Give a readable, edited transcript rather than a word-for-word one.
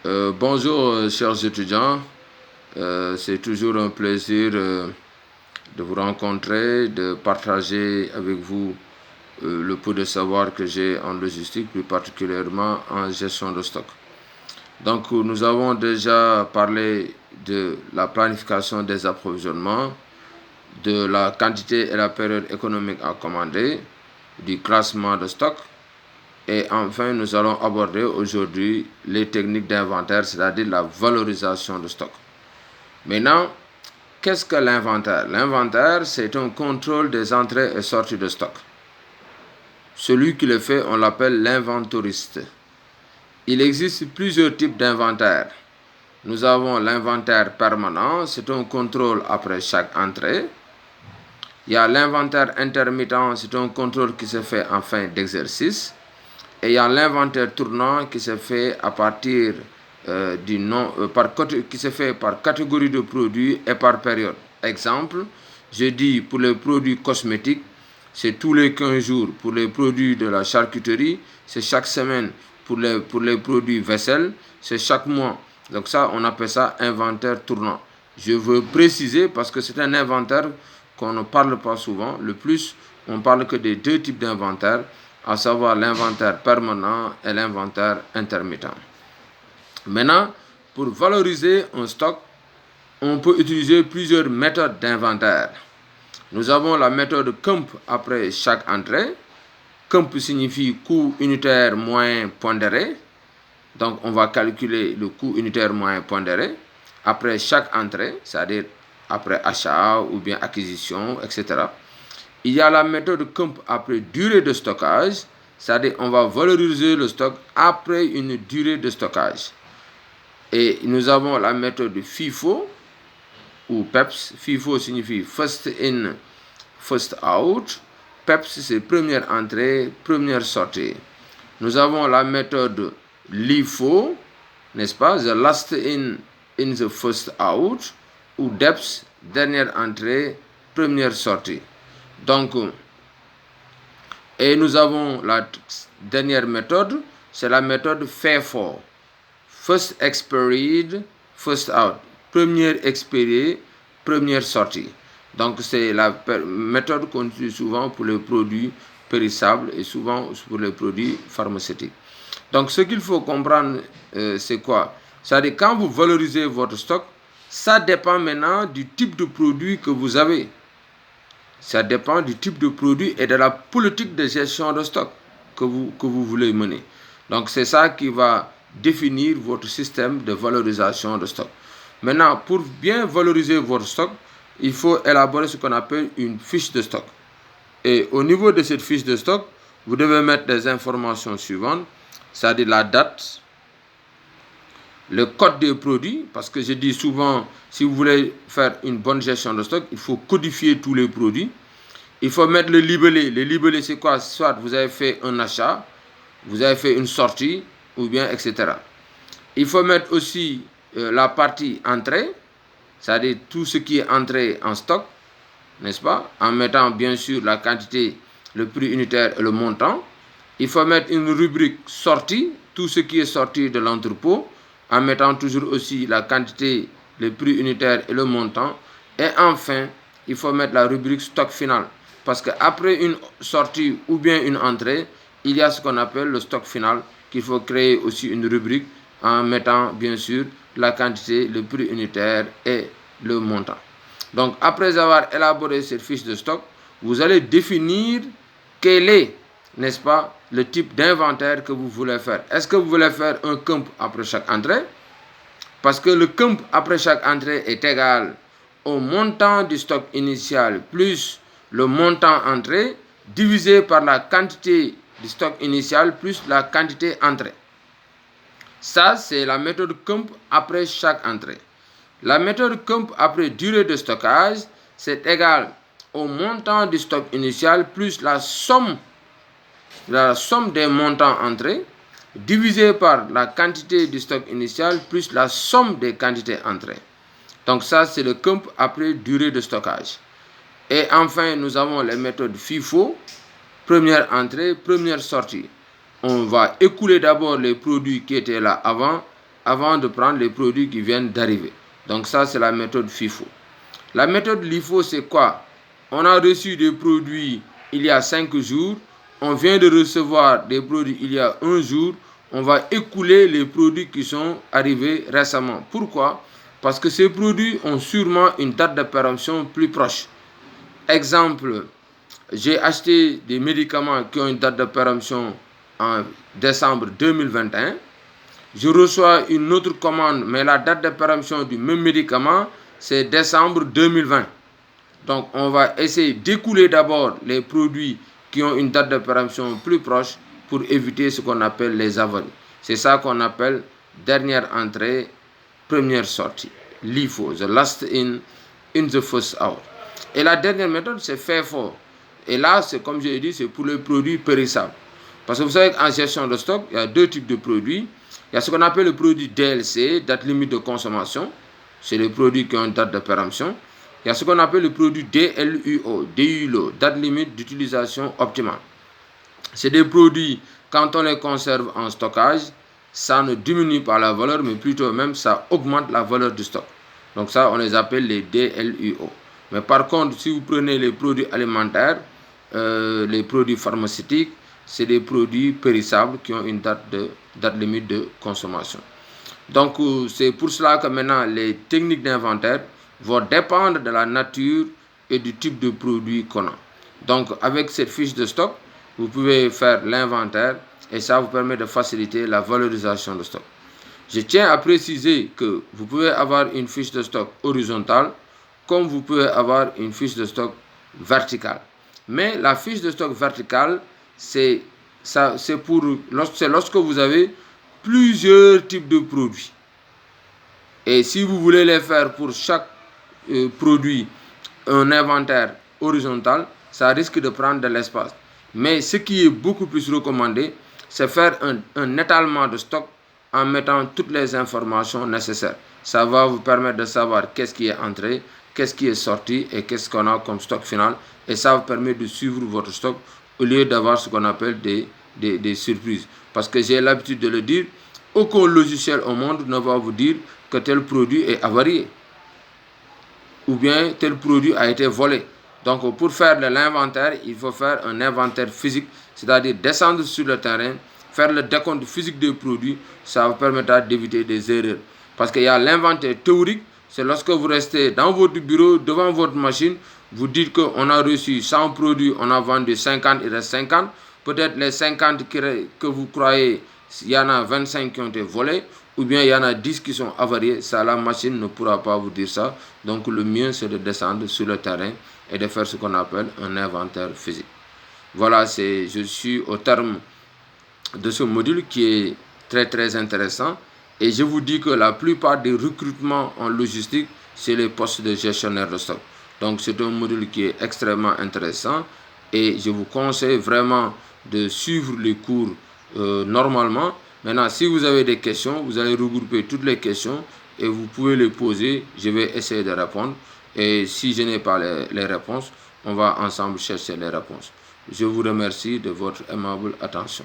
Bonjour, chers étudiants. C'est toujours un plaisir de vous rencontrer, de partager avec vous le peu de savoir que j'ai en logistique, plus particulièrement en gestion de stock. Donc, nous avons déjà parlé de la planification des approvisionnements, de la quantité et la période économique à commander, du classement de stock. Et enfin, nous allons aborder aujourd'hui les techniques d'inventaire, c'est-à-dire la valorisation de stock. Maintenant, qu'est-ce que l'inventaire? L'inventaire, c'est un contrôle des entrées et sorties de stock. Celui qui le fait, on l'appelle l'inventoriste. Il existe plusieurs types d'inventaire. Nous avons l'inventaire permanent, c'est un contrôle après chaque entrée. Il y a l'inventaire intermittent, c'est un contrôle qui se fait en fin d'exercice. Et il y a l'inventaire tournant qui se fait à partir qui se fait par catégorie de produits et par période. Exemple, je dis pour les produits cosmétiques, c'est tous les 15 jours. Pour les produits de la charcuterie, c'est chaque semaine. Pour les produits vaisselle, c'est chaque mois. Donc ça, on appelle ça inventaire tournant. Je veux préciser parce que c'est un inventaire qu'on ne parle pas souvent. Le plus, on parle que des deux types d'inventaire, à savoir l'inventaire permanent et l'inventaire intermittent. Maintenant, pour valoriser un stock, on peut utiliser plusieurs méthodes d'inventaire. Nous avons la méthode CUMP après chaque entrée. CUMP signifie coût unitaire moyen pondéré. Donc, on va calculer le coût unitaire moyen pondéré après chaque entrée, c'est-à-dire après achat ou bien acquisition, etc. Il y a la méthode CUMP après durée de stockage, c'est-à-dire on va valoriser le stock après une durée de stockage. Et nous avons la méthode FIFO ou PEPS. FIFO signifie first in, first out. PEPS, c'est première entrée, première sortie. Nous avons la méthode LIFO, n'est-ce pas? The last in the first out. Ou DEPS, dernière entrée, première sortie. Donc, et nous avons la dernière méthode, c'est la méthode FIFO. First expired, first out. Première expirée, première sortie. Donc, c'est la méthode qu'on utilise souvent pour les produits périssables et souvent pour les produits pharmaceutiques. Donc, ce qu'il faut comprendre, c'est quoi? C'est-à-dire, quand vous valorisez votre stock, ça dépend maintenant du type de produit que vous avez. Ça dépend du type de produit et de la politique de gestion de stock que vous voulez mener. Donc, c'est ça qui va définir votre système de valorisation de stock. Maintenant, pour bien valoriser votre stock, il faut élaborer ce qu'on appelle une fiche de stock. Et au niveau de cette fiche de stock, vous devez mettre des informations suivantes, c'est-à-dire la date, le code des produits, parce que je dis souvent, si vous voulez faire une bonne gestion de stock, il faut codifier tous les produits. Il faut mettre le libellé. Le libellé, c'est quoi? Soit vous avez fait un achat, vous avez fait une sortie, ou bien etc. Il faut mettre aussi la partie entrée, c'est-à-dire tout ce qui est entré en stock, n'est-ce pas? En mettant bien sûr la quantité, le prix unitaire et le montant. Il faut mettre une rubrique sortie, tout ce qui est sorti de l'entrepôt, en mettant toujours aussi la quantité, le prix unitaire et le montant. Et enfin, il faut mettre la rubrique stock final. Parce qu'après une sortie ou bien une entrée, il y a ce qu'on appelle le stock final, qu'il faut créer aussi une rubrique en mettant bien sûr la quantité, le prix unitaire et le montant. Donc, après avoir élaboré cette fiche de stock, vous allez définir quel est, n'est-ce pas, le type d'inventaire que vous voulez faire. Est-ce que vous voulez faire un CUMP après chaque entrée? Parce que le CUMP après chaque entrée est égal au montant du stock initial plus le montant entrée divisé par la quantité du stock initial plus la quantité entrée. Ça, c'est la méthode CUMP après chaque entrée. La méthode CUMP après durée de stockage, c'est égal au montant du stock initial plus la somme des montants entrés divisé par la quantité du stock initial plus la somme des quantités entrées. Donc ça, c'est le CUMP après durée de stockage. Et enfin, nous avons les méthodes FIFO, première entrée, première sortie. On va écouler d'abord les produits qui étaient là avant avant de prendre les produits qui viennent d'arriver. Donc ça, c'est la méthode FIFO. La méthode LIFO, c'est quoi? On a reçu des produits il y a 5 jours, on vient de recevoir des produits il y a 1 jour, on va écouler les produits qui sont arrivés récemment. Pourquoi? Parce que ces produits ont sûrement une date de péremption plus proche. Exemple, j'ai acheté des médicaments qui ont une date de péremption en décembre 2021. Je reçois une autre commande, mais la date de péremption du même médicament, c'est décembre 2020. Donc, on va essayer d'écouler d'abord les produits qui ont une date de péremption plus proche pour éviter ce qu'on appelle les avaries. C'est ça qu'on appelle dernière entrée, première sortie. LIFO, the last in the first out. Et la dernière méthode, c'est FIFO. Et là, c'est comme je l'ai dit, c'est pour les produits périssables. Parce que vous savez qu'en gestion de stock, il y a 2 types de produits. Il y a ce qu'on appelle le produit DLC, date limite de consommation. C'est les produits qui ont une date de péremption. Il y a ce qu'on appelle le produit DLUO, date limite d'utilisation optimale. C'est des produits, quand on les conserve en stockage, ça ne diminue pas la valeur, mais plutôt même ça augmente la valeur du stock. Donc ça, on les appelle les DLUO. Mais par contre, si vous prenez les produits alimentaires, les produits pharmaceutiques, c'est des produits périssables qui ont une date limite de consommation. Donc, c'est pour cela que maintenant, les techniques d'inventaire vont dépendre de la nature et du type de produit qu'on a. Donc, avec cette fiche de stock, vous pouvez faire l'inventaire et ça vous permet de faciliter la valorisation de stock. Je tiens à préciser que vous pouvez avoir une fiche de stock horizontale comme vous pouvez avoir une fiche de stock verticale. Mais la fiche de stock verticale, c'est lorsque vous avez plusieurs types de produits. Et si vous voulez les faire pour chaque produit, un inventaire horizontal, ça risque de prendre de l'espace. Mais ce qui est beaucoup plus recommandé, c'est faire un étalement de stock en mettant toutes les informations nécessaires. Ça va vous permettre de savoir qu'est-ce qui est entré, qu'est-ce qui est sorti et qu'est-ce qu'on a comme stock final. Et ça vous permet de suivre votre stock au lieu d'avoir ce qu'on appelle des surprises. Parce que j'ai l'habitude de le dire, aucun logiciel au monde ne va vous dire que tel produit est avarié ou bien tel produit a été volé. Donc pour faire de l'inventaire, il faut faire un inventaire physique, c'est-à-dire descendre sur le terrain, faire le décompte physique des produits, ça vous permettra d'éviter des erreurs. Parce qu'il y a l'inventaire théorique, c'est lorsque vous restez dans votre bureau, devant votre machine, vous dites qu'on a reçu 100 produits, on a vendu 50, il reste 50. Peut-être les 50 que vous croyez, il y en a 25 qui ont été volés, ou bien il y en a 10 qui sont avariés. Ça, la machine ne pourra pas vous dire ça. Donc le mieux, c'est de descendre sur le terrain et de faire ce qu'on appelle un inventaire physique. Voilà, je suis au terme de ce module qui est très très intéressant. Et je vous dis que la plupart des recrutements en logistique, c'est les postes de gestionnaire de stock. Donc c'est un module qui est extrêmement intéressant et je vous conseille vraiment de suivre les cours normalement. Maintenant, si vous avez des questions, vous allez regrouper toutes les questions et vous pouvez les poser. Je vais essayer de répondre. Et si je n'ai pas les réponses, on va ensemble chercher les réponses. Je vous remercie de votre aimable attention.